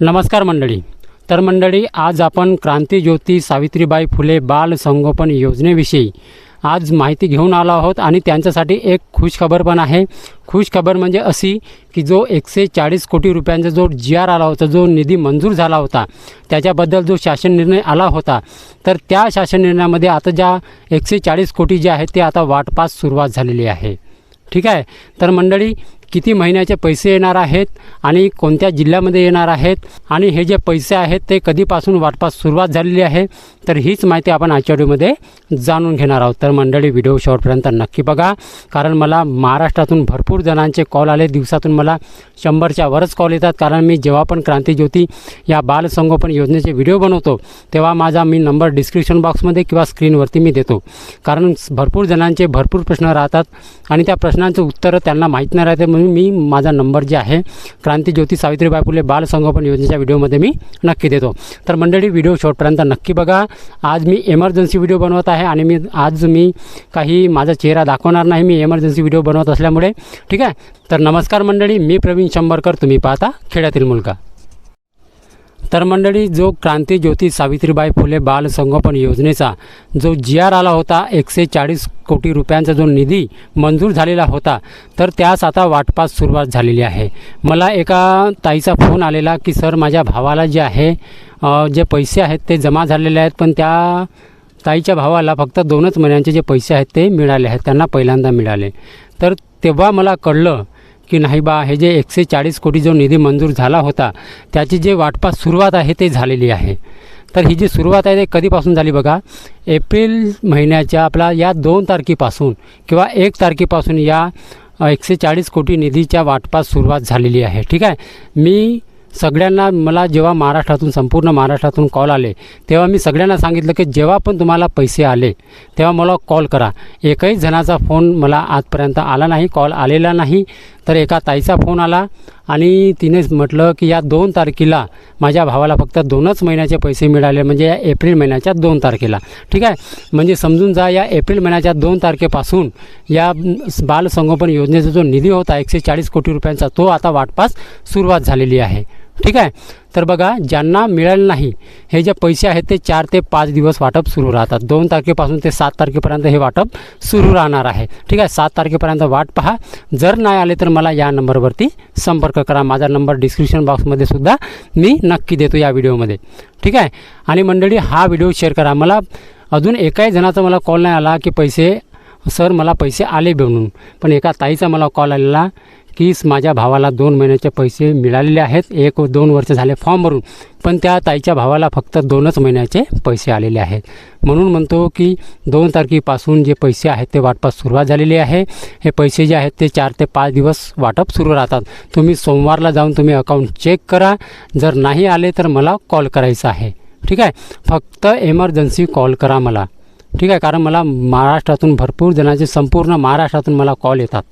नमस्कार मंडळी. तर मंडळी, आज आपण क्रांतीज्योती सावित्रीबाई फुले बाल संगोपन योजनेविषयी आज माहिती घेऊन आलो आहोत आणि त्यांच्यासाठी एक खुशखबर पण आहे. खुशखबर म्हणजे अशी की जो 140 कोटी रुपयांचा जो GR आला होता, जो निधी मंजूर झाला होता, त्याच्याबद्दल जो शासन निर्णय आला होता, तर त्या शासन निर्णयामध्ये आता ज्या 140 कोटी जे आहेत ते आता वाटपास सुरुवात झालेली आहे. ठीक आहे. तर मंडळी, किती महिन्याचे पैसे येणार आहेत आणि कोणत्या जिल्ह्यामध्ये येणार आहेत आणि हे जे पैसे आहेत ते कधीपासून वाटपास सुरुवात झालेली आहे, तर हीच माहिती आपण आजच्या व्हिडिओमध्ये जाणून घेणार आहोत. तर मंडळी, व्हिडिओ शेवटपर्यंत नक्की बघा, कारण मला महाराष्ट्रातून भरपूर जणांचे कॉल आले. दिवसातून मला 100च्या वरच कॉल येतात, कारण मी जेव्हा पण क्रांतीज्योती या बालसंगोपन योजनेचे व्हिडिओ बनवतो तेव्हा माझा नंबर डिस्क्रिप्शन बॉक्समध्ये किंवा स्क्रीनवरती मी देतो. कारण भरपूर जणांचे भरपूर प्रश्न राहतात आणि त्या प्रश्नांचं उत्तरं त्यांना माहीत नाही राहते, म्हणून मी माझा नंबर जे आहे क्रांतीज्योती सावित्रीबाई फुले बालसंगोपन योजनेच्या व्हिडिओमध्ये मी नक्की देतो. तर मंडळी, व्हिडिओ शेवटपर्यंत नक्की बघा. आज मी एमर्जन्सी व्हिडिओ बनवत आहे आणि आज मी काही माझा चेहरा दाखवणार नाही, मी एमर्जन्सी व्हिडिओ बनवत असल्यामुळे. ठीक आहे. तर नमस्कार मंडळी, मी प्रवीण शंभरकर, तुम्ही पाहता खेड्यातील मुलगा. तर मंडळी, जो क्रांतीज्योती सावित्रीबाई फुले बालसंगोपन योजनेचा जो GR आला होता, 140 कोटी रुपयांचा जो निधी मंजूर झालेला होता, तर त्यास आता वाटपास सुरुवात झालेली आहे. मला एका ताईचा फोन आलेला की सर, माझ्या भावाला जे आहे जे पैसे आहेत ते जमा झालेले आहेत, पण त्या ताईच्या भावाला फक्त 2च महिन्यांचे जे पैसे आहेत ते मिळाले आहेत, त्यांना पहिल्यांदा मिळाले. तर तेव्हा मला कळलं की नाही बा, हे जे 140 कोटी जो निधी मंजूर झाला होता त्याची जे वाटपास सुरुवात आहे ते झालेली आहे. तर ही जी सुरुवात आहे ते कधीपासून झाली बघा, एप्रिल महिन्याच्या आपला या 2 तारखेपासून किंवा 1 तारखेपासून या 140 कोटी निधीच्या वाटपास सुरुवात झालेली आहे. ठीक आहे. मी सगळ्यांना, मला जेव्हा महाराष्ट्रातून, संपूर्ण महाराष्ट्रातून कॉल आले तेव्हा मी सगळ्यांना सांगितलं की जेव्हा पण तुम्हाला पैसे आले तेव्हा मला कॉल करा. एकही जणाचा फोन मला आजपर्यंत आला नाही, कॉल आलेला नाही. तर एका ताईचा फोन आला आणि तिने म्हटलं की या 2 तारखेला माझ्या भावाला फक्त 2च महिन्याचे पैसे मिळाले, म्हणजे या एप्रिल महिन्याच्या 2 तारखेला. ठीक आहे. म्हणजे समजून जा, या एप्रिल महिन्याच्या 2 तारखेपासून या बालसंगोपन योजनेचा जो निधी होता 140 कोटी रुपयांचा, तो आता वाटपास सुरुवात झालेली आहे. ठीक आहे. तर बघा, ज्यांना मिळालं नाही, हे जे पैसे आहेत ते 4 ते 5 दिवस वाटप सुरू राहतात. 2 तारखेपासून ते 7 तारखेपर्यंत हे वाटप सुरू राहणार आहे. ठीक आहे. 7 तारखेपर्यंत वाट पहा. जर नाही आले तर मला या नंबरवरती संपर्क करा. माझा नंबर डिस्क्रिप्शन बॉक्समध्ये सुद्धा मी नक्की देतो या व्हिडिओमध्ये. ठीक आहे. आणि मंडळी, हा व्हिडिओ शेअर करा. मला अजून एकाही जणाचा मला कॉल नाही आला की पैसे, सर मला पैसे आले म्हणून, पण एका ताईचा मला कॉल आलेला की माझ्या भावाला 2 महिन्याचे पैसे मिळालेले आहेत, 1-2 वर्ष झाले फॉर्म भरून, पण त्या ताईच्या भावाला फक्त 2च महिन्याचे पैसे आलेले आहेत. म्हणून म्हणतो की 2 तारखेपासून जे पैसे आहेत ते वाटपास सुरुवात झालेली आहे. हे पैसे जे आहेत ते 4 ते 5 दिवस वाटप सुरू राहतात. तुम्ही सोमवारला जाऊन तुम्ही अकाउंट चेक करा. जर नाही आले तर मला कॉल करायचा आहे. ठीक आहे. फक्त एमर्जन्सी कॉल करा मला. ठीक आहे. कारण मला महाराष्ट्रातून भरपूर जणांचे, संपूर्ण महाराष्ट्रातून मला कॉल येतात.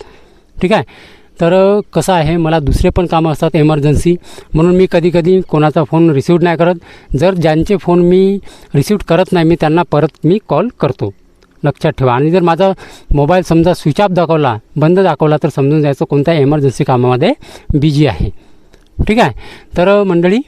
ठीक आहे. तर कसं आहे, मला दुसरे पण कामं असतात एमर्जन्सी, म्हणून मी कधी कोणाचा फोन रिसीव्ह नाही करत. जर ज्यांचे फोन मी रिसीव्ह करत नाही, मी त्यांना परत कॉल करतो. लक्षात ठेवा. आणि जर माझा मोबाईल समजा स्विच ऑफ दाखवला, बंद दाखवला, तर समजून जायचं कोणत्या एमर्जन्सी कामामध्ये बिझी आहे. ठीक आहे. तर मंडळी,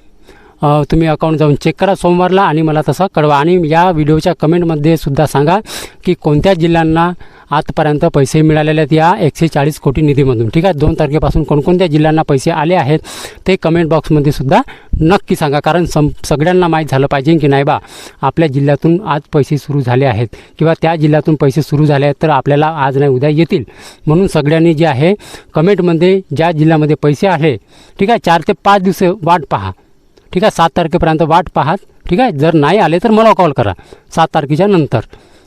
तुम्ही अकाउंट जाऊन चेक करा सोमवारला आणि मला तसा कळवा. आणि या व्हिडिओच्या कमेंटमध्ये सुद्धा सांगा की कोणत्या जिल्ह्यांना आजपर्यंत पैसे मिळालेले आहेत या 140 कोटी निधीमधून. ठीक आहे. 2 तारखेपासून कोणकोणत्या जिल्ह्यांना पैसे आले आहेत ते कमेंट बॉक्समध्ये सुद्धा नक्की सांगा. कारण सगळ्यांना माहीत झालं पाहिजे की नाही बा, आपल्या जिल्ह्यातून आज पैसे सुरू झाले आहेत किंवा त्या जिल्ह्यातून पैसे सुरू झाले आहेत, तर आपल्याला आज नाही उद्या येतील. म्हणून सगळ्यांनी जे आहे कमेंटमध्ये ज्या जिल्ह्यामध्ये पैसे आले, ठीक आहे, 4 ते 5 दिवस वाट पहा. ठीक आहे. 7 तारखेपर्यंत वाट पाहात. ठीक आहे. जर नाही आले तर मला कॉल करा 7 तारखेच्या नंतर.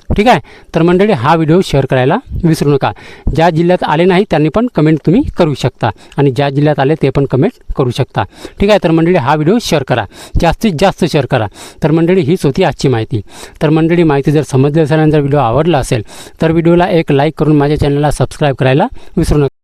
ठीक आहे. तर मंडळी, हा व्हिडिओ शेअर करायला विसरू नका. ज्या जिल्ह्यात आले नाही त्यांनी पण कमेंट तुम्ही करू शकता आणि ज्या जिल्ह्यात आले ते पण कमेंट करू शकता. ठीक आहे. तर मंडळी, हा व्हिडिओ शेअर करा, जास्तीत जास्त शेअर करा. तर मंडळी, हीच होती आजची माहिती. तर मंडळी, माहिती जर समजली असेल आणि जर व्हिडिओ आवडला असेल तर व्हिडिओला एक लाईक करून माझ्या चॅनलला सबस्क्राईब करायला विसरू नका.